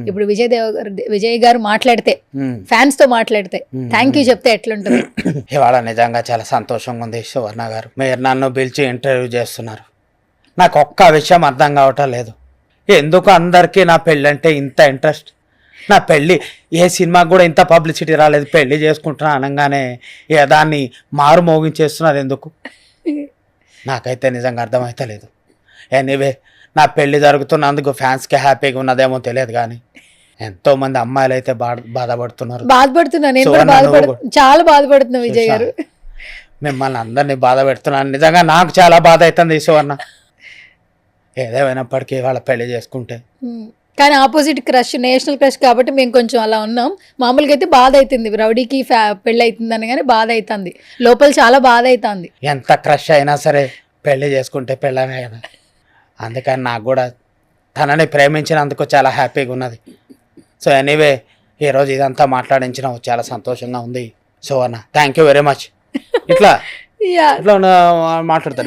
ఇప్పుడు విజయ్ గారు మాట్లాడితే ఫ్యాన్స్ తో మాట్లాడితే థ్యాంక్ యూ చెప్తే ఎట్లుంటుంది? ఇవాళ నిజంగా చాలా సంతోషంగా ఉంది సువర్ణ గారు, మీరు నన్ను పిలిచి ఇంటర్వ్యూ చేస్తున్నారు. నాకు ఒక్క విషయం అర్థం కావటం లేదు, ఎందుకు అందరికీ నా పెళ్ళి అంటే ఇంత ఇంట్రెస్ట్. నా పెళ్ళి ఏ సినిమాకి కూడా ఇంత పబ్లిసిటీ రాలేదు, పెళ్లి చేసుకుంటున్నా అనగానే దాన్ని మారు మోగించేస్తున్నారు ఎందుకు, నాకైతే నిజంగా అర్థమైతే లేదు. ఎనీవే నా పెళ్లి జరుగుతున్నందుకు ఫ్యాన్స్కి హ్యాపీగా ఉన్నదేమో తెలియదు, కానీ ఎంతో మంది అమ్మాయిలు అయితే బాధపడుతున్నారు. చాలా బాధపడుతున్నా విజయ్ గారు, మిమ్మల్ని అందరినీ బాధ పెడుతున్నాను. నిజంగా నాకు చాలా బాధ అవుతుంది సువర్ణ. ఏదేమైనప్పటికీ వాళ్ళ పెళ్లి చేసుకుంటే, కానీ ఆపోజిట్ క్రష్, నేషనల్ క్రష్ కాబట్టి మేము కొంచెం అలా ఉన్నాం. మామూలుగా అయితే బాధ అవుతుంది, రౌడీకి పెళ్ళి అవుతుంది అని, కానీ బాధ అవుతుంది లోపల, చాలా బాధ అవుతుంది. ఎంత క్రష్ అయినా సరే పెళ్లి చేసుకుంటే పెళ్ళనే కదా. అందుకని నాకు కూడా తనని ప్రేమించినందుకు చాలా హ్యాపీగా ఉన్నది. సో ఎనీవే ఈరోజు ఇదంతా మాట్లాడించిన చాలా సంతోషంగా ఉంది. సో అన్న థ్యాంక్ యూ వెరీ మచ్. ఇట్లా మాట్లాడతారు.